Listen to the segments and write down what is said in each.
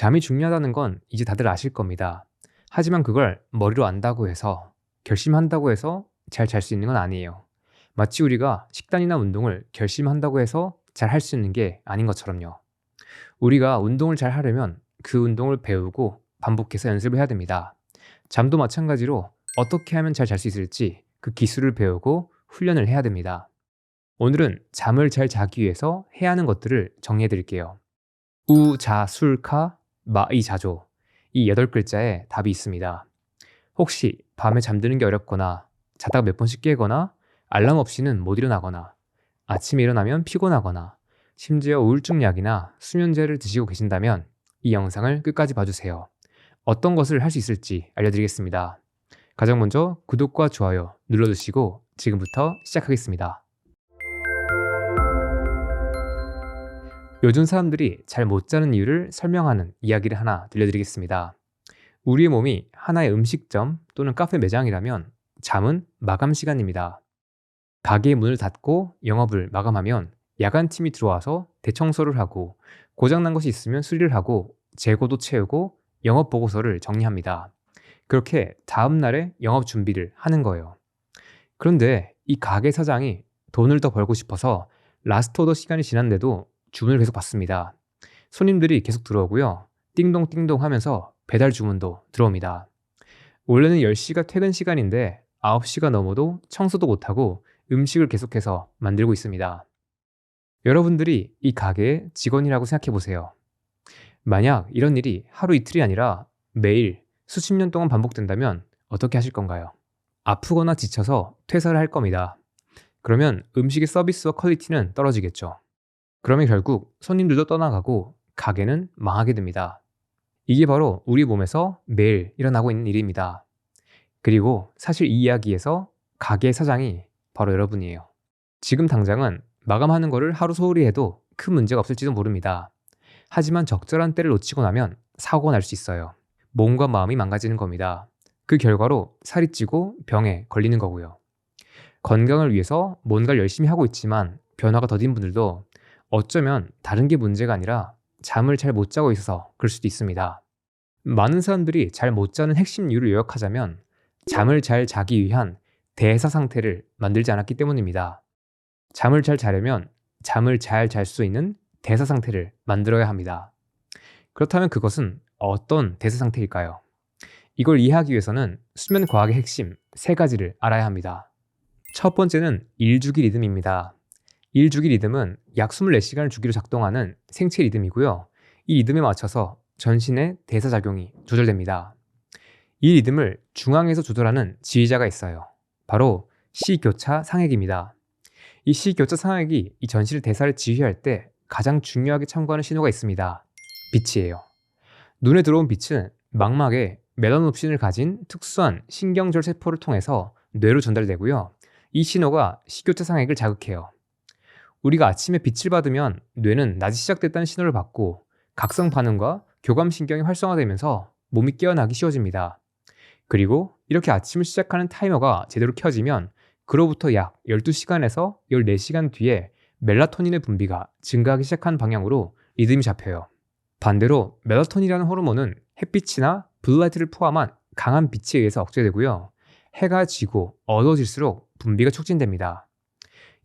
잠이 중요하다는 건 이제 다들 아실 겁니다. 하지만 그걸 머리로 안다고 해서, 결심한다고 해서 잘 잘 수 있는 건 아니에요. 마치 우리가 식단이나 운동을 결심한다고 해서 잘 할 수 있는 게 아닌 것처럼요. 우리가 운동을 잘 하려면 그 운동을 배우고 반복해서 연습을 해야 됩니다. 잠도 마찬가지로 어떻게 하면 잘 잘 수 있을지 그 기술을 배우고 훈련을 해야 됩니다. 오늘은 잠을 잘 자기 위해서 해야 하는 것들을 정리해 드릴게요. 우자술카 마이자조, 이 8글자에 답이 있습니다. 혹시 밤에 잠드는 게 어렵거나 자다가 몇 번씩 깨거나 알람 없이는 못 일어나거나 아침에 일어나면 피곤하거나 심지어 우울증 약이나 수면제를 드시고 계신다면 이 영상을 끝까지 봐주세요. 어떤 것을 할 수 있을지 알려드리겠습니다. 가장 먼저 구독과 좋아요 눌러주시고 지금부터 시작하겠습니다. 요즘 사람들이 잘 못 자는 이유를 설명하는 이야기를 하나 들려드리겠습니다. 우리의 몸이 하나의 음식점 또는 카페 매장이라면 잠은 마감 시간입니다. 가게의 문을 닫고 영업을 마감하면 야간팀이 들어와서 대청소를 하고 고장난 것이 있으면 수리를 하고 재고도 채우고 영업 보고서를 정리합니다. 그렇게 다음 날에 영업 준비를 하는 거예요. 그런데 이 가게 사장이 돈을 더 벌고 싶어서 라스트 오더 시간이 지났는데도 주문을 계속 받습니다. 손님들이 계속 들어오고요. 띵동띵동 하면서 배달 주문도 들어옵니다. 원래는 10시가 퇴근 시간인데 9시가 넘어도 청소도 못하고 음식을 계속해서 만들고 있습니다. 여러분들이 이 가게의 직원이라고 생각해 보세요. 만약 이런 일이 하루 이틀이 아니라 매일 수십 년 동안 반복된다면 어떻게 하실 건가요? 아프거나 지쳐서 퇴사를 할 겁니다. 그러면 음식의 서비스와 퀄리티는 떨어지겠죠. 그러면 결국 손님들도 떠나가고 가게는 망하게 됩니다. 이게 바로 우리 몸에서 매일 일어나고 있는 일입니다. 그리고 사실 이 이야기에서 가게 사장이 바로 여러분이에요. 지금 당장은 마감하는 거를 하루 소홀히 해도 큰 문제가 없을지도 모릅니다. 하지만 적절한 때를 놓치고 나면 사고가 날 수 있어요. 몸과 마음이 망가지는 겁니다. 그 결과로 살이 찌고 병에 걸리는 거고요. 건강을 위해서 뭔가를 열심히 하고 있지만 변화가 더딘 분들도 어쩌면 다른 게 문제가 아니라 잠을 잘 못 자고 있어서 그럴 수도 있습니다. 많은 사람들이 잘 못 자는 핵심 이유를 요약하자면 잠을 잘 자기 위한 대사 상태를 만들지 않았기 때문입니다. 잠을 잘 자려면 잠을 잘 잘 수 있는 대사 상태를 만들어야 합니다. 그렇다면 그것은 어떤 대사 상태일까요? 이걸 이해하기 위해서는 수면 과학의 핵심 3가지를 알아야 합니다. 첫 번째는 일주기 리듬입니다. 일주기 리듬은 약 24시간을 주기로 작동하는 생체 리듬이고요. 이 리듬에 맞춰서 전신의 대사작용이 조절됩니다. 이 리듬을 중앙에서 조절하는 지휘자가 있어요. 바로 시교차 상액입니다. 이 시교차 상액이 이 전신의 대사를 지휘할 때 가장 중요하게 참고하는 신호가 있습니다. 빛이에요. 눈에 들어온 빛은 망막에 멜라노핀을 가진 특수한 신경절 세포를 통해서 뇌로 전달되고요. 이 신호가 시교차 상액을 자극해요. 우리가 아침에 빛을 받으면 뇌는 낮이 시작됐다는 신호를 받고 각성 반응과 교감신경이 활성화되면서 몸이 깨어나기 쉬워집니다. 그리고 이렇게 아침을 시작하는 타이머가 제대로 켜지면 그로부터 약 12시간에서 14시간 뒤에 멜라토닌의 분비가 증가하기 시작한 방향으로 리듬이 잡혀요. 반대로 멜라토닌이라는 호르몬은 햇빛이나 블루라이트를 포함한 강한 빛에 의해서 억제되고요. 해가 지고 어두워질수록 분비가 촉진됩니다.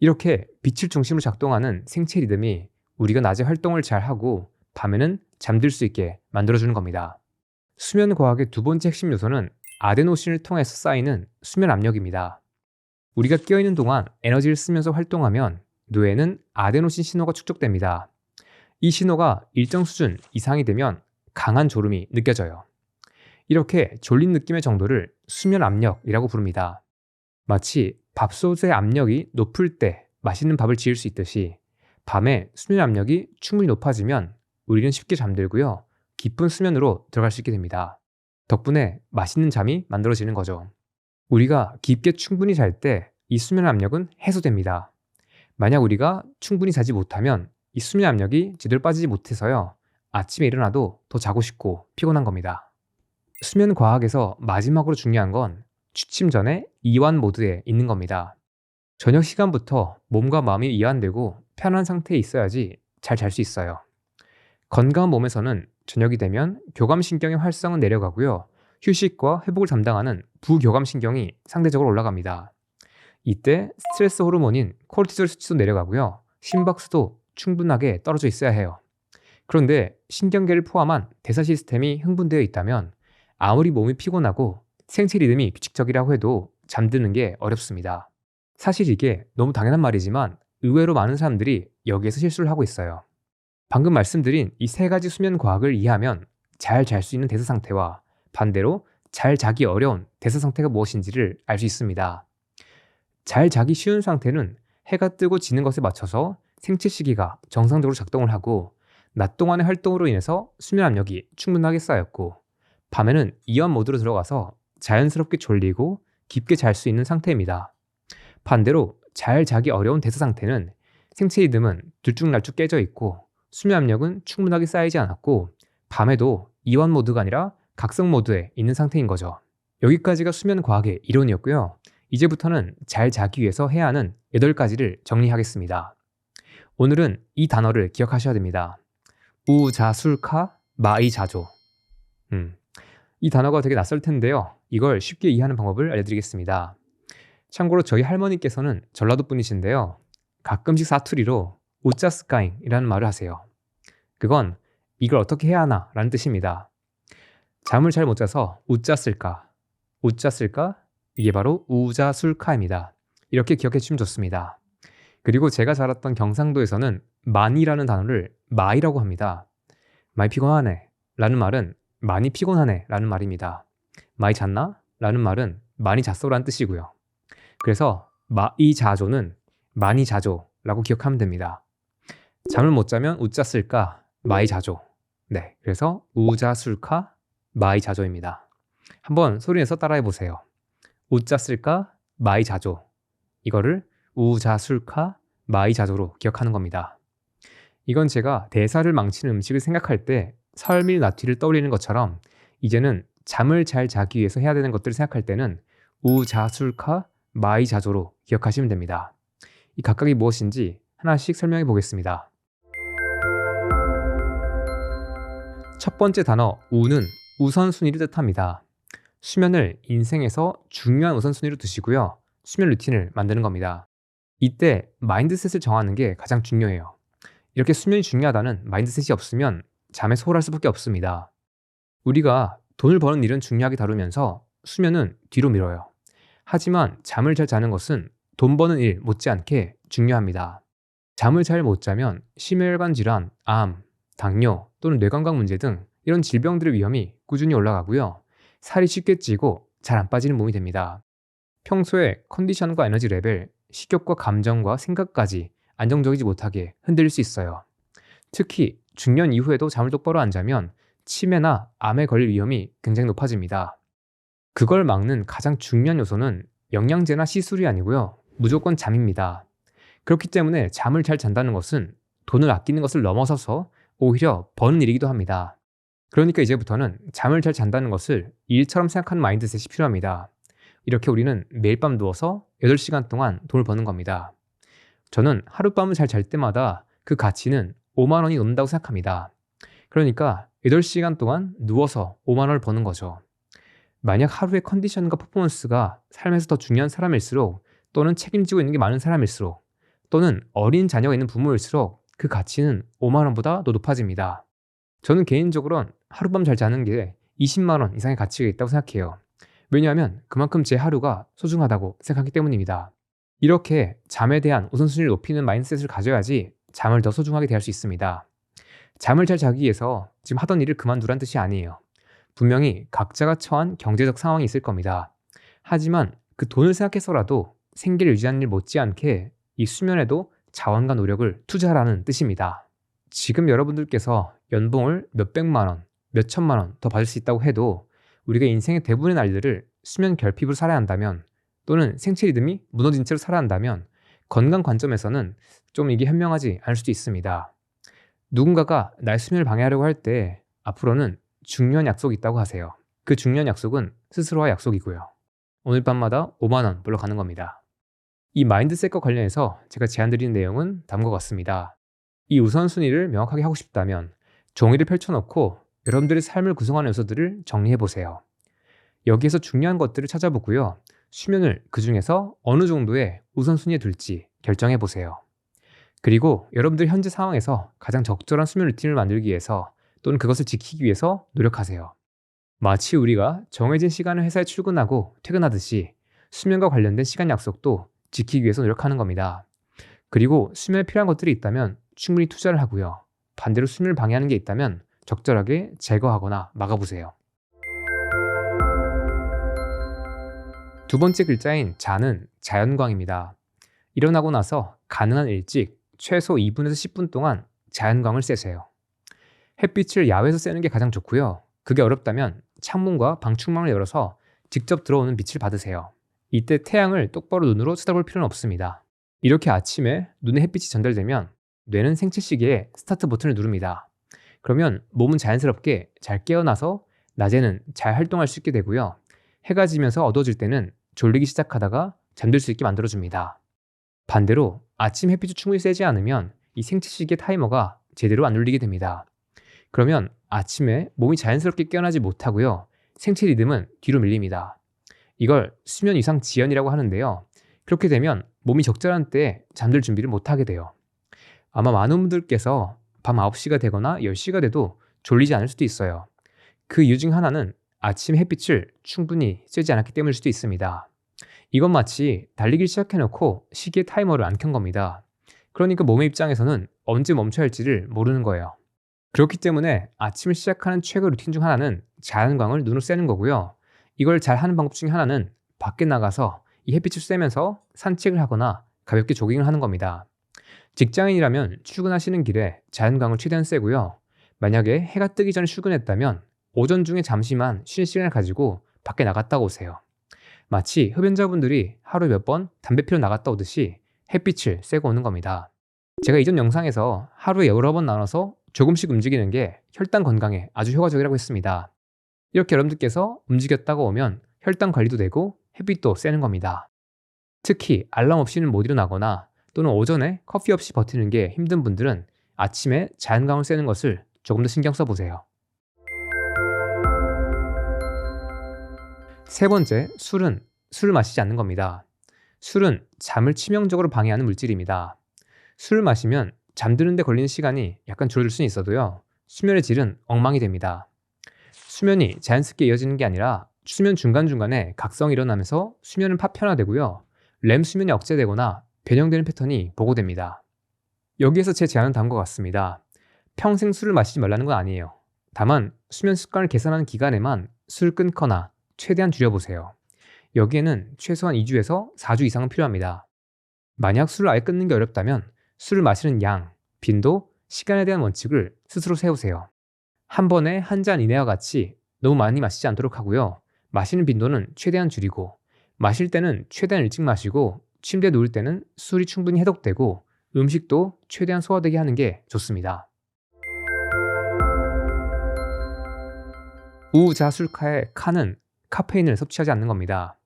이렇게 빛을 중심으로 작동하는 생체 리듬이 우리가 낮에 활동을 잘 하고 밤에는 잠들 수 있게 만들어주는 겁니다. 수면 과학의 두 번째 핵심 요소는 아데노신을 통해서 쌓이는 수면 압력입니다. 우리가 깨어있는 동안 에너지를 쓰면서 활동하면 뇌에는 아데노신 신호가 축적됩니다. 이 신호가 일정 수준 이상이 되면 강한 졸음이 느껴져요. 이렇게 졸린 느낌의 정도를 수면 압력이라고 부릅니다. 마치 밥솥의 압력이 높을 때 맛있는 밥을 지을 수 있듯이 밤에 수면 압력이 충분히 높아지면 우리는 쉽게 잠들고요. 깊은 수면으로 들어갈 수 있게 됩니다. 덕분에 맛있는 잠이 만들어지는 거죠. 우리가 깊게 충분히 잘 때 이 수면 압력은 해소됩니다. 만약 우리가 충분히 자지 못하면 이 수면 압력이 제대로 빠지지 못해서요. 아침에 일어나도 더 자고 싶고 피곤한 겁니다. 수면 과학에서 마지막으로 중요한 건 취침 전에 이완 모드에 있는 겁니다. 저녁 시간부터 몸과 마음이 이완되고 편한 상태에 있어야지 잘 잘 수 있어요. 건강한 몸에서는 저녁이 되면 교감신경의 활성은 내려가고요. 휴식과 회복을 담당하는 부교감신경이 상대적으로 올라갑니다. 이때 스트레스 호르몬인 코르티졸 수치도 내려가고요. 심박수도 충분하게 떨어져 있어야 해요. 그런데 신경계를 포함한 대사 시스템이 흥분되어 있다면 아무리 몸이 피곤하고 생체 리듬이 규칙적이라고 해도 잠드는 게 어렵습니다. 사실 이게 너무 당연한 말이지만 의외로 많은 사람들이 여기에서 실수를 하고 있어요. 방금 말씀드린 이 세 가지 수면 과학을 이해하면 잘 잘 수 있는 대사 상태와 반대로 잘 자기 어려운 대사 상태가 무엇인지를 알 수 있습니다. 잘 자기 쉬운 상태는 해가 뜨고 지는 것에 맞춰서 생체 시계가 정상적으로 작동을 하고 낮 동안의 활동으로 인해서 수면 압력이 충분하게 쌓였고 밤에는 이완 모드로 들어가서 자연스럽게 졸리고 깊게 잘 수 있는 상태입니다. 반대로 잘 자기 어려운 대사 상태는 생체 리듬은 들쭉날쭉 깨져 있고 수면 압력은 충분하게 쌓이지 않았고 밤에도 이완 모드가 아니라 각성 모드에 있는 상태인 거죠. 여기까지가 수면 과학의 이론이었고요. 이제부터는 잘 자기 위해서 해야 하는 8가지를 정리하겠습니다. 오늘은 이 단어를 기억하셔야 됩니다. 우자술카 마이자조. 이 단어가 되게 낯설 텐데요. 이걸 쉽게 이해하는 방법을 알려드리겠습니다. 참고로 저희 할머니께서는 전라도 분이신데요. 가끔씩 사투리로 우짜스까잉이라는 말을 하세요. 그건 이걸 어떻게 해야 하나 라는 뜻입니다. 잠을 잘 못 자서 우짜 쓸까? 이게 바로 우자술카입니다. 이렇게 기억해 주시면 좋습니다. 그리고 제가 자랐던 경상도에서는 많이라는 단어를 마이라고 합니다. 많이 피곤하네 라는 말은 많이 피곤하네 라는 말입니다. 많이 잤나? 라는 말은 많이 잤어 라는 뜻이고요. 그래서 마이자조는 많이 자조 라고 기억하면 됩니다. 잠을 못 자면 우짜 쓸까? 마이자조. 네, 그래서 우자술카 마이자조입니다. 한번 소리내서 따라해 보세요. 우짜 쓸까? 마이자조. 이거를 우자술카 마이자조로 기억하는 겁니다. 이건 제가 대사를 망치는 음식을 생각할 때 설밀나튀를 떠올리는 것처럼 이제는 잠을 잘 자기 위해서 해야 되는 것들을 생각할 때는 우자술카 마이자조로 기억하시면 됩니다. 이 각각이 무엇인지 하나씩 설명해 보겠습니다. 첫 번째 단어 우는 우선순위를 뜻합니다. 수면을 인생에서 중요한 우선순위로 두시고요. 수면 루틴을 만드는 겁니다. 이때 마인드셋을 정하는 게 가장 중요해요. 이렇게 수면이 중요하다는 마인드셋이 없으면 잠에 소홀할 수밖에 없습니다. 우리가 돈을 버는 일은 중요하게 다루면서 수면은 뒤로 미뤄요. 하지만 잠을 잘 자는 것은 돈 버는 일 못지않게 중요합니다. 잠을 잘 못 자면 심혈관 질환, 암, 당뇨 또는 뇌건강 문제 등 이런 질병들의 위험이 꾸준히 올라가고요. 살이 쉽게 찌고 잘 안 빠지는 몸이 됩니다. 평소에 컨디션과 에너지 레벨, 식욕과 감정과 생각까지 안정적이지 못하게 흔들릴 수 있어요. 특히 중년 이후에도 잠을 똑바로 안 자면 치매나 암에 걸릴 위험이 굉장히 높아집니다. 그걸 막는 가장 중요한 요소는 영양제나 시술이 아니고요. 무조건 잠입니다. 그렇기 때문에 잠을 잘 잔다는 것은 돈을 아끼는 것을 넘어서서 오히려 버는 일이기도 합니다. 그러니까 이제부터는 잠을 잘 잔다는 것을 일처럼 생각하는 마인드셋이 필요합니다. 이렇게 우리는 매일 밤 누워서 8시간 동안 돈을 버는 겁니다. 저는 하룻밤을 잘 잘 때마다 그 가치는 5만 원이 넘는다고 생각합니다. 그러니까 8시간 동안 누워서 5만 원을 버는 거죠. 만약 하루의 컨디션과 퍼포먼스가 삶에서 더 중요한 사람일수록 또는 책임지고 있는 게 많은 사람일수록 또는 어린 자녀가 있는 부모일수록 그 가치는 5만 원보다 더 높아집니다. 저는 개인적으로는 하룻밤 잘 자는 게 20만 원 이상의 가치가 있다고 생각해요. 왜냐하면 그만큼 제 하루가 소중하다고 생각하기 때문입니다. 이렇게 잠에 대한 우선순위를 높이는 마인드셋을 가져야지 잠을 더 소중하게 대할 수 있습니다. 잠을 잘 자기 위해서 지금 하던 일을 그만두란 뜻이 아니에요. 분명히 각자가 처한 경제적 상황이 있을 겁니다. 하지만 그 돈을 생각해서라도 생계를 유지하는 일 못지않게 이 수면에도 자원과 노력을 투자하라는 뜻입니다. 지금 여러분들께서 연봉을 몇백만 원, 몇천만 원 더 받을 수 있다고 해도 우리가 인생의 대부분의 날들을 수면 결핍으로 살아야 한다면 또는 생체 리듬이 무너진 채로 살아야 한다면 건강 관점에서는 좀 이게 현명하지 않을 수도 있습니다. 누군가가 날 수면을 방해하려고 할 때 앞으로는 중요한 약속이 있다고 하세요. 그 중요한 약속은 스스로와 약속이고요. 오늘 밤마다 5만 원 벌러 가는 겁니다. 이 마인드셋과 관련해서 제가 제안드리는 내용은 다음과 같습니다. 이 우선순위를 명확하게 하고 싶다면 종이를 펼쳐놓고 여러분들의 삶을 구성하는 요소들을 정리해 보세요. 여기에서 중요한 것들을 찾아보고요. 수면을 그 중에서 어느 정도의 우선순위에 둘지 결정해 보세요. 그리고 여러분들 현재 상황에서 가장 적절한 수면 루틴을 만들기 위해서 또는 그것을 지키기 위해서 노력하세요. 마치 우리가 정해진 시간에 회사에 출근하고 퇴근하듯이 수면과 관련된 시간 약속도 지키기 위해서 노력하는 겁니다. 그리고 수면에 필요한 것들이 있다면 충분히 투자를 하고요. 반대로 수면을 방해하는 게 있다면 적절하게 제거하거나 막아보세요. 두 번째 글자인 자는 자연광입니다. 일어나고 나서 가능한 일찍 최소 2분에서 10분 동안 자연광을 쐬세요. 햇빛을 야외에서 쐬는 게 가장 좋고요. 그게 어렵다면 창문과 방충망을 열어서 직접 들어오는 빛을 받으세요. 이때 태양을 똑바로 눈으로 쳐다볼 필요는 없습니다. 이렇게 아침에 눈에 햇빛이 전달되면 뇌는 생체 시계에 스타트 버튼을 누릅니다. 그러면 몸은 자연스럽게 잘 깨어나서 낮에는 잘 활동할 수 있게 되고요. 해가 지면서 어두워질 때는 졸리기 시작하다가 잠들 수 있게 만들어줍니다. 반대로 아침 햇빛이 충분히 세지 않으면 이 생체 시계 타이머가 제대로 안 울리게 됩니다. 그러면 아침에 몸이 자연스럽게 깨어나지 못하고요. 생체 리듬은 뒤로 밀립니다. 이걸 수면 이상 지연이라고 하는데요. 그렇게 되면 몸이 적절한 때에 잠들 준비를 못하게 돼요. 아마 많은 분들께서 밤 9시가 되거나 10시가 돼도 졸리지 않을 수도 있어요. 그 이유 중 하나는 아침 햇빛을 충분히 쐬지 않았기 때문일 수도 있습니다. 이건 마치 달리기를 시작해놓고 시계 타이머를 안 켠 겁니다. 그러니까 몸의 입장에서는 언제 멈춰야 할지를 모르는 거예요. 그렇기 때문에 아침을 시작하는 최고 루틴 중 하나는 자연광을 눈으로 쐬는 거고요. 이걸 잘 하는 방법 중에 하나는 밖에 나가서 이 햇빛을 쐬면서 산책을 하거나 가볍게 조깅을 하는 겁니다. 직장인이라면 출근하시는 길에 자연광을 최대한 쐬고요. 만약에 해가 뜨기 전에 출근했다면 오전 중에 잠시만 쉬는 시간을 가지고 밖에 나갔다 오세요. 마치 흡연자분들이 하루에 몇 번 담배 피러 나갔다 오듯이 햇빛을 쐬고 오는 겁니다. 제가 이전 영상에서 하루에 여러 번 나눠서 조금씩 움직이는 게 혈당 건강에 아주 효과적이라고 했습니다. 이렇게 여러분들께서 움직였다가 오면 혈당 관리도 되고 햇빛도 쐬는 겁니다. 특히 알람 없이는 못 일어나거나 또는 오전에 커피 없이 버티는 게 힘든 분들은 아침에 자연광을 쐬는 것을 조금 더 신경 써보세요. 세 번째, 술을 마시지 않는 겁니다. 술은 잠을 치명적으로 방해하는 물질입니다. 술을 마시면 잠드는 데 걸리는 시간이 약간 줄어들 수는 있어도요. 수면의 질은 엉망이 됩니다. 수면이 자연스럽게 이어지는 게 아니라 수면 중간중간에 각성이 일어나면서 수면은 파편화되고요. 렘 수면이 억제되거나 변형되는 패턴이 보고됩니다. 여기에서 제 제안은 다음과 같습니다. 평생 술을 마시지 말라는 건 아니에요. 다만 수면 습관을 개선하는 기간에만 술을 끊거나 최대한 줄여보세요. 여기에는 최소한 2주에서 4주 이상은 필요합니다. 만약 술을 아예 끊는 게 어렵다면 술을 마시는 양, 빈도, 시간에 대한 원칙을 스스로 세우세요. 한 번에 한 잔 이내와 같이 너무 많이 마시지 않도록 하고요. 마시는 빈도는 최대한 줄이고 마실 때는 최대한 일찍 마시고 침대에 누울 때는 술이 충분히 해독되고 음식도 최대한 소화되게 하는 게 좋습니다. 우자술카의 카는 카페인을 섭취하지 않는 겁니다.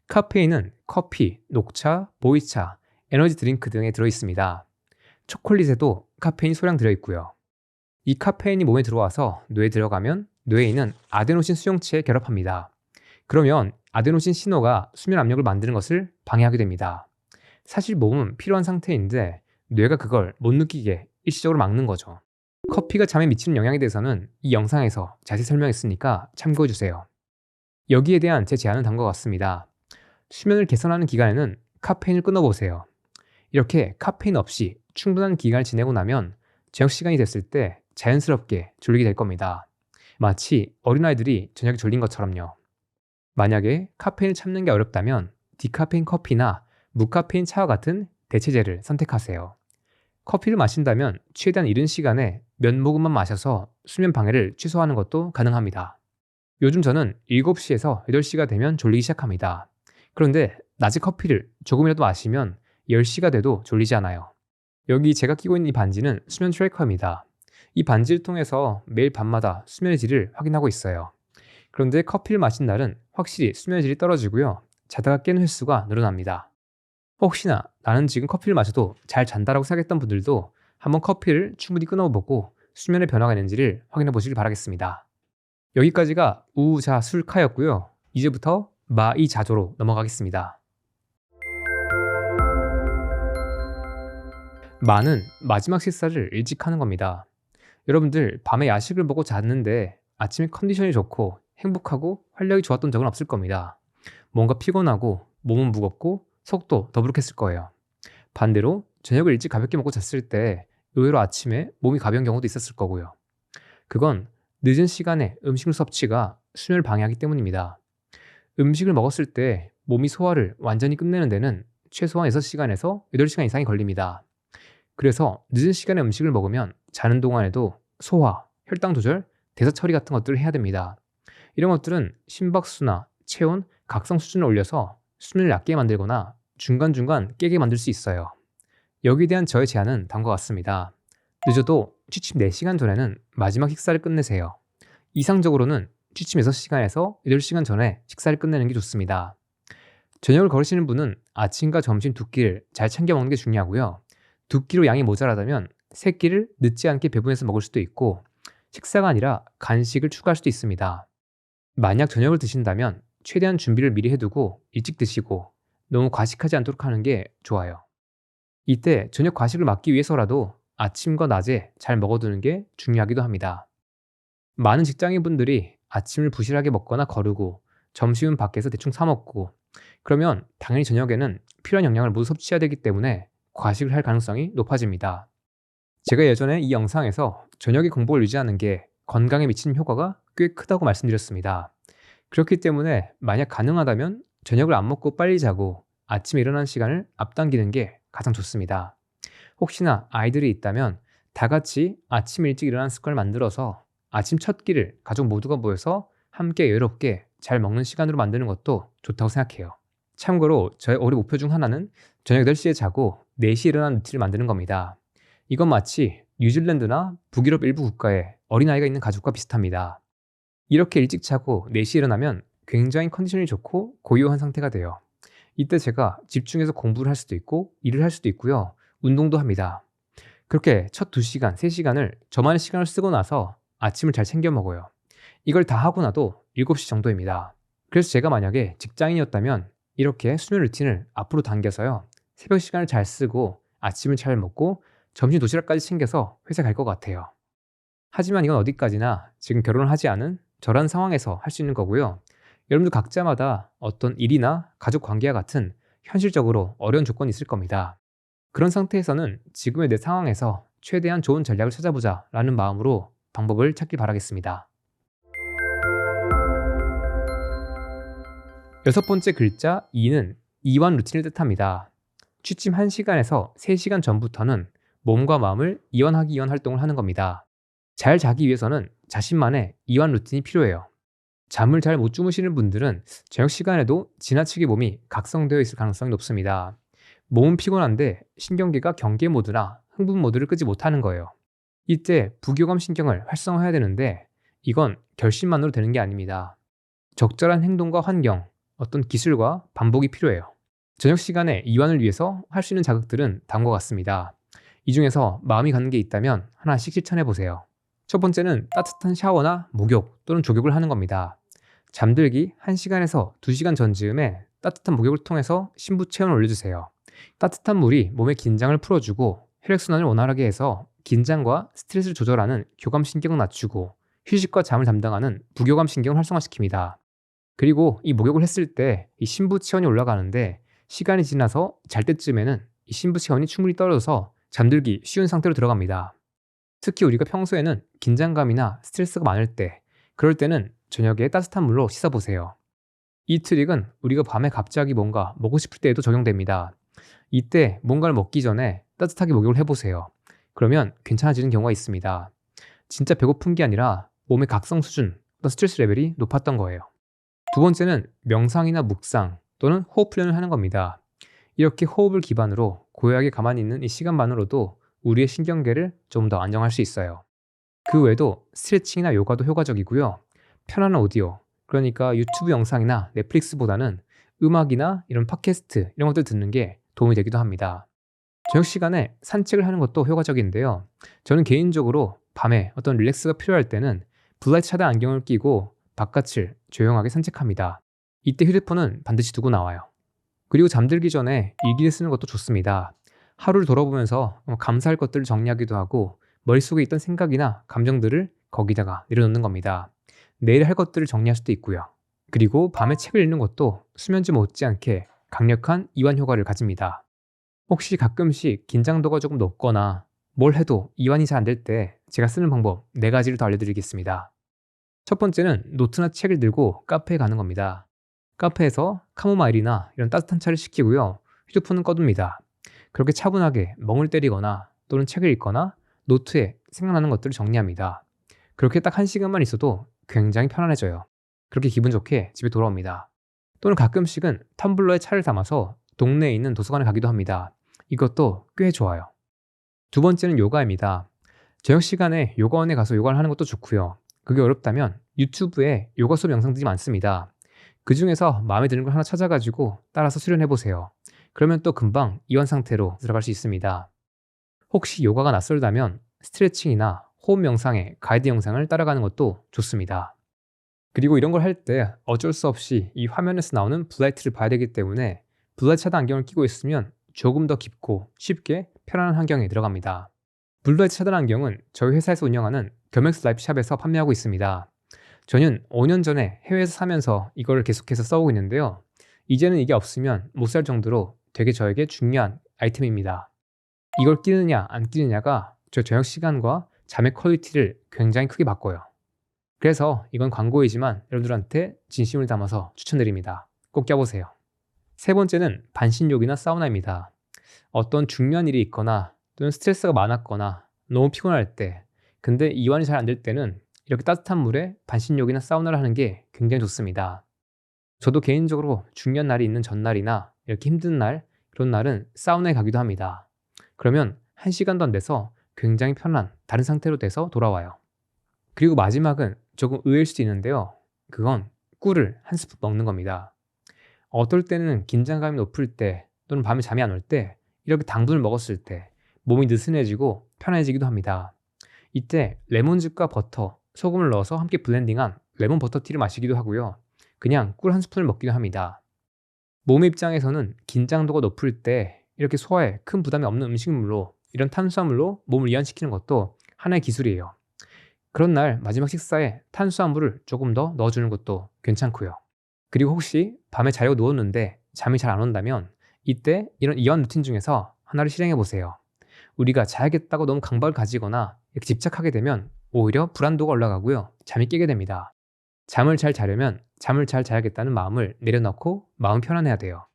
카페인은 커피, 녹차, 보이차, 에너지 드링크 등에 들어있습니다. 초콜릿에도 카페인이 소량 들어있고요. 이 카페인이 몸에 들어와서 뇌에 들어가면 뇌에 있는 아데노신 수용체에 결합합니다. 그러면 아데노신 신호가 수면 압력을 만드는 것을 방해하게 됩니다. 사실 몸은 필요한 상태인데 뇌가 그걸 못 느끼게 일시적으로 막는 거죠. 커피가 잠에 미치는 영향에 대해서는 이 영상에서 자세히 설명했으니까 참고해주세요. 여기에 대한 제 제안은 다음과 같습니다. 수면을 개선하는 기간에는 카페인을 끊어보세요. 이렇게 카페인 없이 충분한 기간을 지내고 나면 저녁 시간이 됐을 때 자연스럽게 졸리게 될 겁니다. 마치 어린아이들이 저녁에 졸린 것처럼요. 만약에 카페인을 참는 게 어렵다면 디카페인 커피나 무카페인 차와 같은 대체제를 선택하세요. 커피를 마신다면 최대한 이른 시간에 몇 모금만 마셔서 수면 방해를 최소화하는 것도 가능합니다. 요즘 저는 7시에서 8시가 되면 졸리기 시작합니다. 그런데 낮에 커피를 조금이라도 마시면 10시가 돼도 졸리지 않아요. 여기 제가 끼고 있는 이 반지는 수면 트래커입니다. 이 반지를 통해서 매일 밤마다 수면의 질을 확인하고 있어요. 그런데 커피를 마신 날은 확실히 수면의 질이 떨어지고요. 자다가 깨는 횟수가 늘어납니다. 혹시나 나는 지금 커피를 마셔도 잘 잔다라고 생각했던 분들도 한번 커피를 충분히 끊어보고 수면의 변화가 있는지를 확인해 보시길 바라겠습니다. 여기까지가 우자술카였고요. 이제부터 마이자조로 넘어가겠습니다. 마는 마지막 식사를 일찍 하는 겁니다. 여러분들 밤에 야식을 먹고 잤는데 아침에 컨디션이 좋고 행복하고 활력이 좋았던 적은 없을 겁니다. 뭔가 피곤하고 몸은 무겁고 속도 더부룩했을 거예요. 반대로 저녁을 일찍 가볍게 먹고 잤을 때 의외로 아침에 몸이 가벼운 경우도 있었을 거고요. 그건 늦은 시간에 음식물 섭취가 수면을 방해하기 때문입니다. 음식을 먹었을 때 몸이 소화를 완전히 끝내는 데는 최소한 6시간에서 8시간 이상이 걸립니다. 그래서 늦은 시간에 음식을 먹으면 자는 동안에도 소화, 혈당 조절, 대사 처리 같은 것들을 해야 됩니다. 이런 것들은 심박수나 체온, 각성 수준을 올려서 수면을 얕게 만들거나 중간중간 깨게 만들 수 있어요. 여기에 대한 저의 제안은 다음과 같습니다. 늦어도 취침 4시간 전에는 마지막 식사를 끝내세요. 이상적으로는 취침 6시간에서 8시간 전에 식사를 끝내는 게 좋습니다. 저녁을 거르시는 분은 아침과 점심 두 끼를 잘 챙겨 먹는 게 중요하고요. 두 끼로 양이 모자라다면 세 끼를 늦지 않게 배분해서 먹을 수도 있고 식사가 아니라 간식을 추가할 수도 있습니다. 만약 저녁을 드신다면 최대한 준비를 미리 해두고 일찍 드시고 너무 과식하지 않도록 하는 게 좋아요. 이때 저녁 과식을 막기 위해서라도 아침과 낮에 잘 먹어두는 게 중요하기도 합니다. 많은 직장인분들이 아침을 부실하게 먹거나 거르고 점심은 밖에서 대충 사 먹고 그러면 당연히 저녁에는 필요한 영양을 모두 섭취해야 되기 때문에 과식을 할 가능성이 높아집니다. 제가 예전에 이 영상에서 저녁에 공복을 유지하는 게 건강에 미치는 효과가 꽤 크다고 말씀드렸습니다. 그렇기 때문에 만약 가능하다면 저녁을 안 먹고 빨리 자고 아침에 일어나는 시간을 앞당기는 게 가장 좋습니다. 혹시나 아이들이 있다면 다 같이 아침 일찍 일어나는 습관을 만들어서 아침 첫 끼를 가족 모두가 모여서 함께 여유롭게 잘 먹는 시간으로 만드는 것도 좋다고 생각해요. 참고로 저의 올해 목표 중 하나는 저녁 8시에 자고 4시에 일어나는 루틴을 만드는 겁니다. 이건 마치 뉴질랜드나 북유럽 일부 국가에 어린아이가 있는 가족과 비슷합니다. 이렇게 일찍 자고 4시에 일어나면 굉장히 컨디션이 좋고 고요한 상태가 돼요. 이때 제가 집중해서 공부를 할 수도 있고 일을 할 수도 있고요. 운동도 합니다. 그렇게 첫 2시간, 3시간을 저만의 시간을 쓰고 나서 아침을 잘 챙겨 먹어요. 이걸 다 하고 나도 7시 정도입니다. 그래서 제가 만약에 직장인이었다면 이렇게 수면 루틴을 앞으로 당겨서요. 새벽 시간을 잘 쓰고 아침을 잘 먹고 점심 도시락까지 챙겨서 회사 갈 것 같아요. 하지만 이건 어디까지나 지금 결혼을 하지 않은 저런 상황에서 할 수 있는 거고요. 여러분들 각자마다 어떤 일이나 가족 관계와 같은 현실적으로 어려운 조건이 있을 겁니다. 그런 상태에서는 지금의 내 상황에서 최대한 좋은 전략을 찾아보자 라는 마음으로 방법을 찾길 바라겠습니다. 6번째 글자 E는 이완 루틴을 뜻합니다. 취침 1시간에서 3시간 전부터는 몸과 마음을 이완하기 위한 활동을 하는 겁니다. 잘 자기 위해서는 자신만의 이완 루틴이 필요해요. 잠을 잘 못 주무시는 분들은 저녁 시간에도 지나치게 몸이 각성되어 있을 가능성이 높습니다. 몸은 피곤한데 신경계가 경계 모드나 흥분 모드를 끄지 못하는 거예요. 이때 부교감 신경을 활성화해야 되는데 이건 결심만으로 되는 게 아닙니다. 적절한 행동과 환경, 어떤 기술과 반복이 필요해요. 저녁 시간에 이완을 위해서 할 수 있는 자극들은 다음과 같습니다. 이 중에서 마음이 가는 게 있다면 하나씩 실천해 보세요. 첫 번째는 따뜻한 샤워나 목욕 또는 조격을 하는 겁니다. 잠들기 1시간에서 2시간 전즈음에 따뜻한 목욕을 통해서 심부 체온을 올려주세요. 따뜻한 물이 몸의 긴장을 풀어주고 혈액순환을 원활하게 해서 긴장과 스트레스를 조절하는 교감신경을 낮추고 휴식과 잠을 담당하는 부교감신경을 활성화시킵니다. 그리고 이 목욕을 했을 때 이 심부 체온이 올라가는데 시간이 지나서 잘 때쯤에는 이 심부 체온이 충분히 떨어져서 잠들기 쉬운 상태로 들어갑니다. 특히 우리가 평소에는 긴장감이나 스트레스가 많을 때, 그럴 때는 저녁에 따뜻한 물로 씻어보세요. 이 트릭은 우리가 밤에 갑자기 뭔가 먹고 싶을 때에도 적용됩니다. 이때 뭔가를 먹기 전에 따뜻하게 목욕을 해보세요. 그러면 괜찮아지는 경우가 있습니다. 진짜 배고픈 게 아니라 몸의 각성 수준, 어떤 스트레스 레벨이 높았던 거예요. 두 번째는 명상이나 묵상 또는 호흡 훈련을 하는 겁니다. 이렇게 호흡을 기반으로 고요하게 가만히 있는 이 시간만으로도 우리의 신경계를 좀 더 안정할 수 있어요. 그 외에도 스트레칭이나 요가도 효과적이고요. 편안한 오디오, 그러니까 유튜브 영상이나 넷플릭스보다는 음악이나 이런 팟캐스트 이런 것들 듣는 게 도움이 되기도 합니다. 저녁 시간에 산책을 하는 것도 효과적인데요. 저는 개인적으로 밤에 어떤 릴렉스가 필요할 때는 블라이트 차단 안경을 끼고 바깥을 조용하게 산책합니다. 이때 휴대폰은 반드시 두고 나와요. 그리고 잠들기 전에 일기를 쓰는 것도 좋습니다. 하루를 돌아보면서 감사할 것들을 정리하기도 하고 머릿속에 있던 생각이나 감정들을 거기다가 내려놓는 겁니다. 내일 할 것들을 정리할 수도 있고요. 그리고 밤에 책을 읽는 것도 수면제 못지않게 강력한 이완 효과를 가집니다. 혹시 가끔씩 긴장도가 조금 높거나 뭘 해도 이완이 잘 안 될 때 제가 쓰는 방법 4가지를 더 알려드리겠습니다. 첫 번째는 노트나 책을 들고 카페에 가는 겁니다. 카페에서 카모마일이나 이런 따뜻한 차를 시키고요. 휴대폰은 꺼둡니다. 그렇게 차분하게 멍을 때리거나 또는 책을 읽거나 노트에 생각나는 것들을 정리합니다. 그렇게 딱 1시간만 있어도 굉장히 편안해져요. 그렇게 기분 좋게 집에 돌아옵니다. 또는 가끔씩은 텀블러에 차를 담아서 동네에 있는 도서관에 가기도 합니다. 이것도 꽤 좋아요. 두 번째는 요가입니다. 저녁 시간에 요가원에 가서 요가를 하는 것도 좋고요. 그게 어렵다면 유튜브에 요가 수업 영상들이 많습니다. 그 중에서 마음에 드는 걸 하나 찾아가지고 따라서 수련해보세요. 그러면 또 금방 이완 상태로 들어갈 수 있습니다. 혹시 요가가 낯설다면 스트레칭이나 호흡 명상의 가이드 영상을 따라가는 것도 좋습니다. 그리고 이런 걸 할 때 어쩔 수 없이 이 화면에서 나오는 블라이트를 봐야 되기 때문에 블라이트 차단 안경을 끼고 있으면 조금 더 깊고 쉽게 편안한 환경에 들어갑니다. 블라이트 차단 안경은 저희 회사에서 운영하는 겸엑스 라이프샵에서 판매하고 있습니다. 저는 5년 전에 해외에서 사면서 이걸 계속해서 써오고 있는데요. 이제는 이게 없으면 못 살 정도로 되게 저에게 중요한 아이템입니다. 이걸 끼느냐 안 끼느냐가 저 저녁 시간과 잠의 퀄리티를 굉장히 크게 바꿔요. 그래서 이건 광고이지만 여러분들한테 진심을 담아서 추천드립니다. 꼭 껴보세요. 세 번째는 반신욕이나 사우나입니다. 어떤 중요한 일이 있거나 또는 스트레스가 많았거나 너무 피곤할 때, 근데 이완이 잘 안 될 때는 이렇게 따뜻한 물에 반신욕이나 사우나를 하는 게 굉장히 좋습니다. 저도 개인적으로 중요한 날이 있는 전날이나 이렇게 힘든 날, 그런 날은 사우나에 가기도 합니다. 그러면 1시간도 안 돼서 굉장히 편한 다른 상태로 돼서 돌아와요. 그리고 마지막은 조금 의외일 수도 있는데요. 그건 꿀을 한 스푼 먹는 겁니다. 어떨 때는 긴장감이 높을 때 또는 밤에 잠이 안 올 때 이렇게 당분을 먹었을 때 몸이 느슨해지고 편해지기도 합니다. 이때 레몬즙과 버터, 소금을 넣어서 함께 블렌딩한 레몬 버터티를 마시기도 하고요. 그냥 꿀 한 스푼을 먹기도 합니다. 몸 입장에서는 긴장도가 높을 때 이렇게 소화에 큰 부담이 없는 음식물로 이런 탄수화물로 몸을 이완시키는 것도 하나의 기술이에요. 그런 날 마지막 식사에 탄수화물을 조금 더 넣어주는 것도 괜찮고요. 그리고 혹시 밤에 자려고 누웠는데 잠이 잘 안 온다면 이때 이런 이완 루틴 중에서 하나를 실행해 보세요. 우리가 자야겠다고 너무 강박을 가지거나 이렇게 집착하게 되면 오히려 불안도가 올라가고요. 잠이 깨게 됩니다. 잠을 잘 자려면 잠을 잘 자야겠다는 마음을 내려놓고 마음 편안해야 돼요.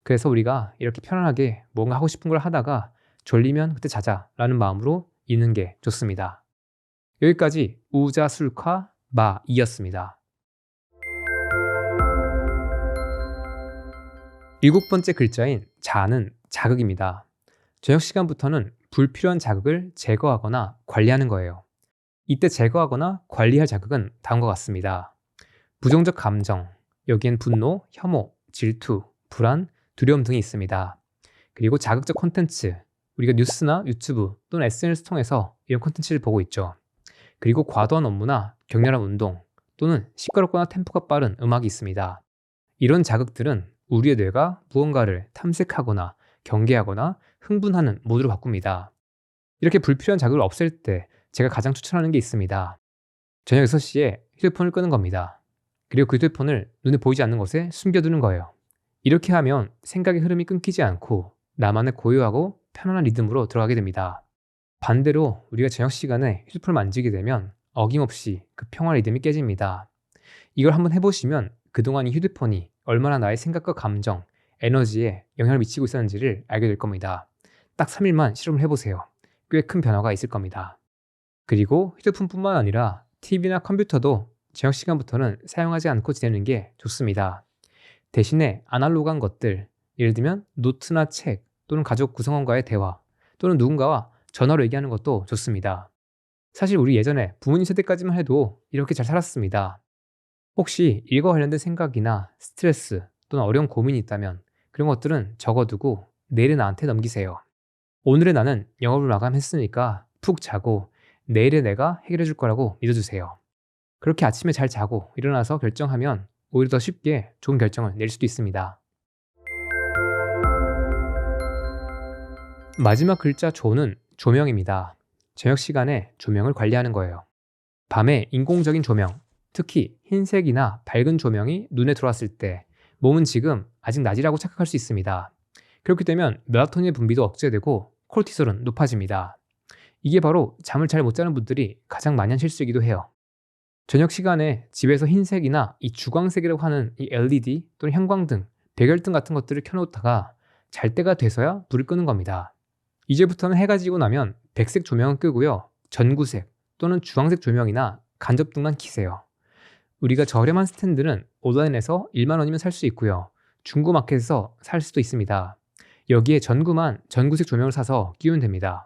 그래서 우리가 이렇게 편안하게 뭔가 하고 싶은 걸 하다가 졸리면 그때 자자라는 마음으로 있는 게 좋습니다. 여기까지 우자술카 마이였습니다. 7번째 글자인 자는 자극입니다. 저녁 시간부터는 불필요한 자극을 제거하거나 관리하는 거예요. 이때 제거하거나 관리할 자극은 다음과 같습니다. 부정적 감정, 여기엔 분노, 혐오, 질투, 불안, 두려움 등이 있습니다. 그리고 자극적 콘텐츠, 우리가 뉴스나 유튜브 또는 SNS 통해서 이런 콘텐츠를 보고 있죠. 그리고 과도한 업무나 격렬한 운동 또는 시끄럽거나 템포가 빠른 음악이 있습니다. 이런 자극들은 우리의 뇌가 무언가를 탐색하거나 경계하거나 흥분하는 모드로 바꿉니다. 이렇게 불필요한 자극을 없앨 때 제가 가장 추천하는 게 있습니다. 저녁 6시에 휴대폰을 끄는 겁니다. 그리고 그 휴대폰을 눈에 보이지 않는 곳에 숨겨두는 거예요. 이렇게 하면 생각의 흐름이 끊기지 않고 나만의 고요하고 편안한 리듬으로 들어가게 됩니다. 반대로 우리가 저녁 시간에 휴대폰을 만지게 되면 어김없이 그 평화 리듬이 깨집니다. 이걸 한번 해보시면 그동안 이 휴대폰이 얼마나 나의 생각과 감정, 에너지에 영향을 미치고 있었는지를 알게 될 겁니다. 딱 3일만 실험을 해보세요. 꽤 큰 변화가 있을 겁니다. 그리고 휴대폰뿐만 아니라 TV나 컴퓨터도 저녁 시간부터는 사용하지 않고 지내는 게 좋습니다. 대신에 아날로그한 것들, 예를 들면 노트나 책 또는 가족 구성원과의 대화 또는 누군가와 전화로 얘기하는 것도 좋습니다. 사실 우리 예전에 부모님 세대까지만 해도 이렇게 잘 살았습니다. 혹시 일과 관련된 생각이나 스트레스 또는 어려운 고민이 있다면 그런 것들은 적어두고 내일의 나한테 넘기세요. 오늘의 나는 영업을 마감했으니까 푹 자고 내일의 내가 해결해 줄 거라고 믿어주세요. 그렇게 아침에 잘 자고 일어나서 결정하면 오히려 더 쉽게 좋은 결정을 내릴 수도 있습니다. 마지막 글자 조는 조명입니다. 저녁 시간에 조명을 관리하는 거예요. 밤에 인공적인 조명, 특히 흰색이나 밝은 조명이 눈에 들어왔을 때 몸은 지금 아직 낮이라고 착각할 수 있습니다. 그렇게 되면 멜라토닌의 분비도 억제되고 코르티솔은 높아집니다. 이게 바로 잠을 잘 못 자는 분들이 가장 많이 한 실수이기도 해요. 저녁 시간에 집에서 흰색이나 이 주광색이라고 하는 이 LED 또는 형광등, 백열등 같은 것들을 켜놓다가 잘 때가 돼서야 불을 끄는 겁니다. 이제부터는 해가 지고 나면 백색 조명은 끄고요. 전구색 또는 주황색 조명이나 간접등만 켜세요. 우리가 저렴한 스탠드는 온라인에서 1만 원이면 살 수 있고요. 중고마켓에서 살 수도 있습니다. 여기에 전구만 전구색 조명을 사서 끼우면 됩니다.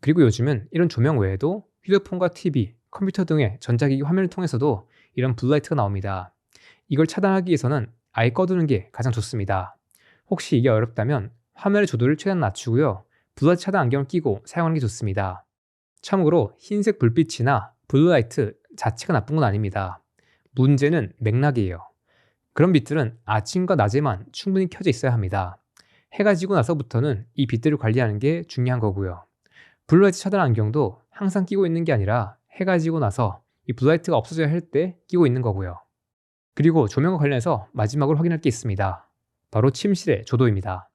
그리고 요즘은 이런 조명 외에도 휴대폰과 TV, 컴퓨터 등의 전자기기 화면을 통해서도 이런 블루라이트가 나옵니다. 이걸 차단하기 위해서는 아예 꺼두는 게 가장 좋습니다. 혹시 이게 어렵다면 화면의 조도를 최대한 낮추고요. 블루라이트 차단 안경을 끼고 사용하는 게 좋습니다. 참고로 흰색 불빛이나 블루라이트 자체가 나쁜 건 아닙니다. 문제는 맥락이에요. 그런 빛들은 아침과 낮에만 충분히 켜져 있어야 합니다. 해가 지고 나서부터는 이 빛들을 관리하는 게 중요한 거고요. 블루라이트 차단 안경도 항상 끼고 있는 게 아니라 해가 지고 나서 이 블루라이트가 없어져야 할 때 끼고 있는 거고요. 그리고 조명과 관련해서 마지막으로 확인할 게 있습니다. 바로 침실의 조도입니다.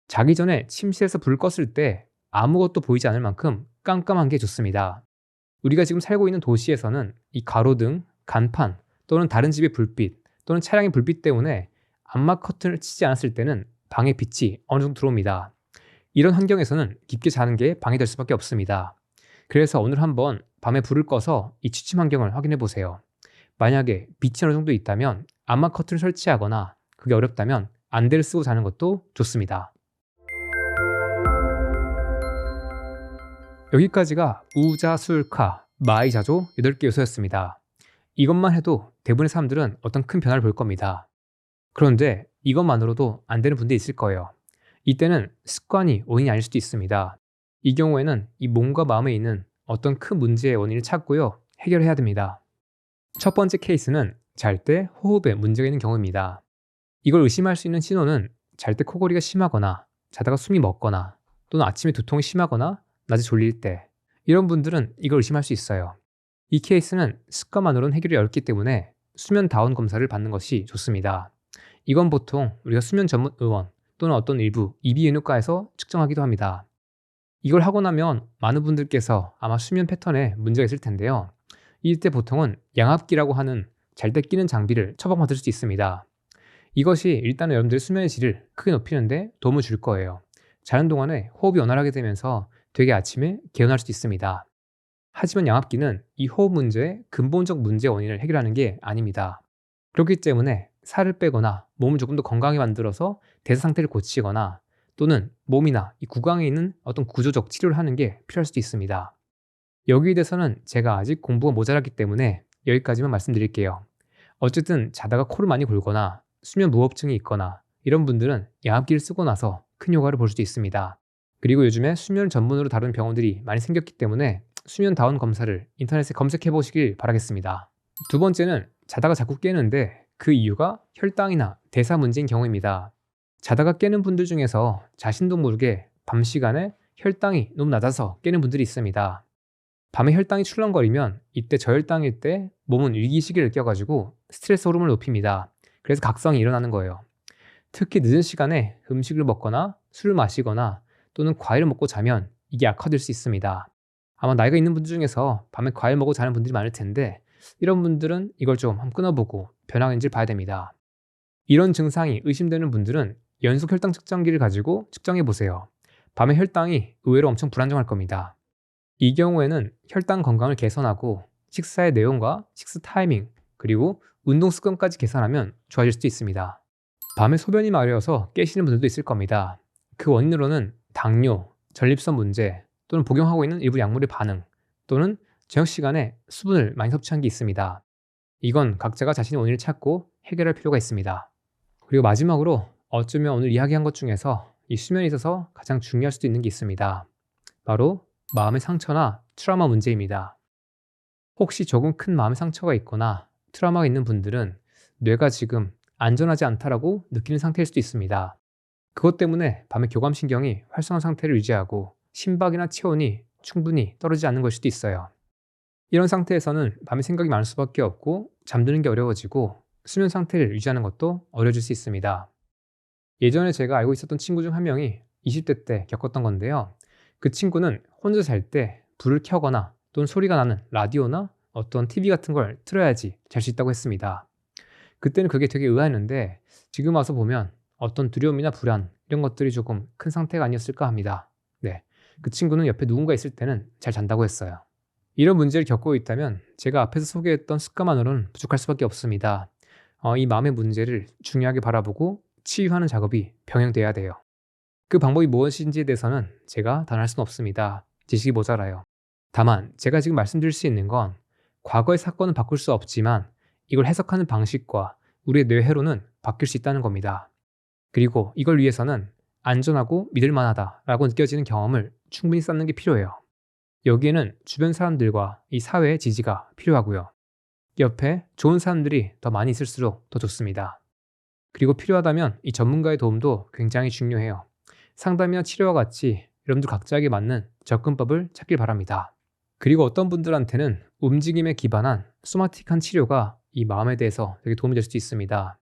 자기 전에 침실에서 불을 껐을 때 아무것도 보이지 않을 만큼 깜깜한 게 좋습니다. 우리가 지금 살고 있는 도시에서는 이 가로등, 간판 또는 다른 집의 불빛 또는 차량의 불빛 때문에 암막 커튼을 치지 않았을 때는 방에 빛이 어느 정도 들어옵니다. 이런 환경에서는 깊게 자는 게 방해될 수밖에 없습니다. 그래서 오늘 한번 밤에 불을 꺼서 이 취침 환경을 확인해 보세요. 만약에 빛이 어느 정도 있다면 암막 커튼을 설치하거나 그게 어렵다면 안대를 쓰고 자는 것도 좋습니다. 여기까지가 우자술카, 마이자조 8개 요소였습니다. 이것만 해도 대부분의 사람들은 어떤 큰 변화를 볼 겁니다. 그런데 이것만으로도 안 되는 분들이 있을 거예요. 이때는 습관이 원인이 아닐 수도 있습니다. 이 경우에는 이 몸과 마음에 있는 어떤 큰 문제의 원인을 찾고요. 해결해야 됩니다. 첫 번째 케이스는 잘 때 호흡에 문제가 있는 경우입니다. 이걸 의심할 수 있는 신호는 잘 때 코골이가 심하거나 자다가 숨이 멎거나 또는 아침에 두통이 심하거나 낮에 졸릴 때 이런 분들은 이걸 의심할 수 있어요. 이 케이스는 습관만으로는 해결이 어렵기 때문에 수면 다운 검사를 받는 것이 좋습니다. 이건 보통 우리가 수면 전문 의원 또는 어떤 일부 이비인후과에서 측정하기도 합니다. 이걸 하고 나면 많은 분들께서 아마 수면 패턴에 문제가 있을 텐데요. 이때 보통은 양압기라고 하는 잘 때 끼는 장비를 처방받을 수 있습니다. 이것이 일단은 여러분들의 수면의 질을 크게 높이는데 도움을 줄 거예요. 자는 동안에 호흡이 원활하게 되면서 되게 아침에 개운할 수도 있습니다. 하지만 양압기는 이 호흡 문제의 근본적 문제의 원인을 해결하는 게 아닙니다. 그렇기 때문에 살을 빼거나 몸을 조금 더 건강하게 만들어서 대사 상태를 고치거나 또는 몸이나 이 구강에 있는 어떤 구조적 치료를 하는 게 필요할 수도 있습니다. 여기에 대해서는 제가 아직 공부가 모자랐기 때문에 여기까지만 말씀드릴게요. 어쨌든 자다가 코를 많이 골거나 수면 무호흡증이 있거나 이런 분들은 양압기를 쓰고 나서 큰 효과를 볼 수도 있습니다. 그리고 요즘에 수면 전문으로 다루는 병원들이 많이 생겼기 때문에 수면 다운 검사를 인터넷에 검색해 보시길 바라겠습니다. 두 번째는 자다가 자꾸 깨는데 그 이유가 혈당이나 대사 문제인 경우입니다. 자다가 깨는 분들 중에서 자신도 모르게 밤 시간에 혈당이 너무 낮아서 깨는 분들이 있습니다. 밤에 혈당이 출렁거리면 이때 저혈당일 때 몸은 위기 시기를 느껴가지고 스트레스 호르몬을 높입니다. 그래서 각성이 일어나는 거예요. 특히 늦은 시간에 음식을 먹거나 술을 마시거나 또는 과일을 먹고 자면 이게 악화될 수 있습니다. 아마 나이가 있는 분들 중에서 밤에 과일 먹고 자는 분들이 많을 텐데 이런 분들은 이걸 좀 한번 끊어보고 변화가 있는지 봐야 됩니다. 이런 증상이 의심되는 분들은 연속 혈당 측정기를 가지고 측정해 보세요. 밤에 혈당이 의외로 엄청 불안정할 겁니다. 이 경우에는 혈당 건강을 개선하고 식사의 내용과 식사 타이밍 그리고 운동 습관까지 개선하면 좋아질 수도 있습니다. 밤에 소변이 마려워서 깨시는 분들도 있을 겁니다. 그 원인으로는 당뇨, 전립선 문제 또는 복용하고 있는 일부 약물의 반응 또는 저녁 시간에 수분을 많이 섭취한 게 있습니다. 이건 각자가 자신의 원인을 찾고 해결할 필요가 있습니다. 그리고 마지막으로 어쩌면 오늘 이야기한 것 중에서 이 수면에 있어서 가장 중요할 수도 있는 게 있습니다. 바로 마음의 상처나 트라우마 문제입니다. 혹시 조금 큰 마음의 상처가 있거나 트라우마가 있는 분들은 뇌가 지금 안전하지 않다라고 느끼는 상태일 수도 있습니다. 그것 때문에 밤에 교감신경이 활성화 상태를 유지하고 심박이나 체온이 충분히 떨어지지 않는 걸 수도 있어요. 이런 상태에서는 밤에 생각이 많을 수밖에 없고 잠드는 게 어려워지고 수면 상태를 유지하는 것도 어려워질 수 있습니다. 예전에 제가 알고 있었던 친구 중 한 명이 20대 때 겪었던 건데요. 그 친구는 혼자 잘 때 불을 켜거나 또는 소리가 나는 라디오나 어떤 TV 같은 걸 틀어야지 잘 수 있다고 했습니다. 그때는 그게 되게 의아했는데 지금 와서 보면 어떤 두려움이나 불안 이런 것들이 조금 큰 상태가 아니었을까 합니다. 네, 그 친구는 옆에 누군가 있을 때는 잘 잔다고 했어요. 이런 문제를 겪고 있다면 제가 앞에서 소개했던 습관만으로는 부족할 수밖에 없습니다. 이 마음의 문제를 중요하게 바라보고 치유하는 작업이 병행돼야 돼요. 그 방법이 무엇인지에 대해서는 제가 단언할 수는 없습니다. 지식이 모자라요. 다만 제가 지금 말씀드릴 수 있는 건 과거의 사건은 바꿀 수 없지만 이걸 해석하는 방식과 우리의 뇌회로는 바뀔 수 있다는 겁니다. 그리고 이걸 위해서는 안전하고 믿을 만하다라고 느껴지는 경험을 충분히 쌓는 게 필요해요. 여기에는 주변 사람들과 이 사회의 지지가 필요하고요. 옆에 좋은 사람들이 더 많이 있을수록 더 좋습니다. 그리고 필요하다면 이 전문가의 도움도 굉장히 중요해요. 상담이나 치료와 같이 여러분들 각자에게 맞는 접근법을 찾길 바랍니다. 그리고 어떤 분들한테는 움직임에 기반한 소마틱한 치료가 이 마음에 대해서 되게 도움이 될 수도 있습니다.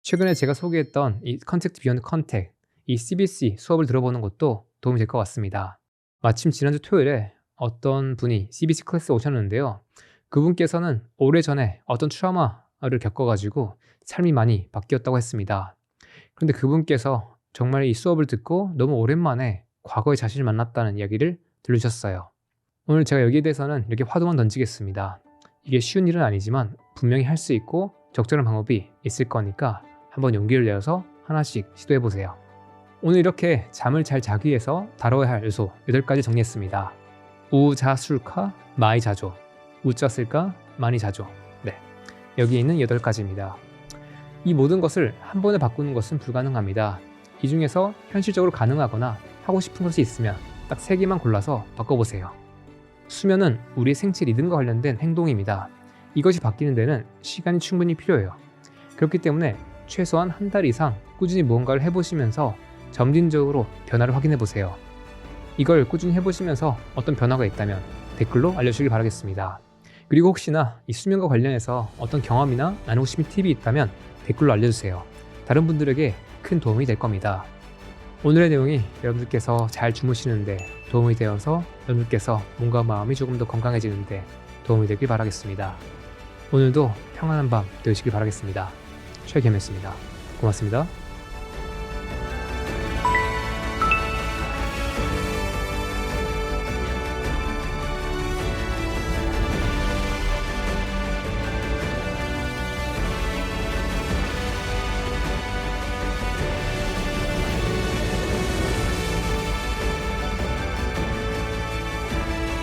최근에 제가 소개했던 이 컨택트 비욘드 컨택, 이 CBC 수업을 들어보는 것도 도움이 될 것 같습니다. 마침 지난주 토요일에 어떤 분이 CBC 클래스에 오셨는데요. 그분께서는 오래전에 어떤 트라우마를 겪어가지고 삶이 많이 바뀌었다고 했습니다. 그런데 그분께서 정말 이 수업을 듣고 너무 오랜만에 과거의 자신을 만났다는 이야기를 들으셨어요. 오늘 제가 여기에 대해서는 이렇게 화두만 던지겠습니다. 이게 쉬운 일은 아니지만 분명히 할 수 있고 적절한 방법이 있을 거니까 한번 용기를 내어서 하나씩 시도해보세요. 오늘 이렇게 잠을 잘 자기 위해서 다뤄야 할 요소 8가지 정리했습니다. 우자술카 마이자조, 우자 쓸까 많이 자조. 네, 여기 있는 8가지입니다. 이 모든 것을 한 번에 바꾸는 것은 불가능합니다. 이 중에서 현실적으로 가능하거나 하고 싶은 것이 있으면 딱 3개만 골라서 바꿔보세요. 수면은 우리의 생체 리듬과 관련된 행동입니다. 이것이 바뀌는 데는 시간이 충분히 필요해요. 그렇기 때문에 최소한 한 달 이상 꾸준히 무언가를 해보시면서 점진적으로 변화를 확인해보세요. 이걸 꾸준히 해보시면서 어떤 변화가 있다면 댓글로 알려주시길 바라겠습니다. 그리고 혹시나 이 수면과 관련해서 어떤 경험이나 나누고 싶은 팁이 있다면 댓글로 알려주세요. 다른 분들에게 큰 도움이 될 겁니다. 오늘의 내용이 여러분들께서 잘 주무시는데 도움이 되어서 여러분들께서 몸과 마음이 조금 더 건강해지는데 도움이 되길 바라겠습니다. 오늘도 평안한 밤 되시길 바라겠습니다. 최겸이었습니다. 고맙습니다.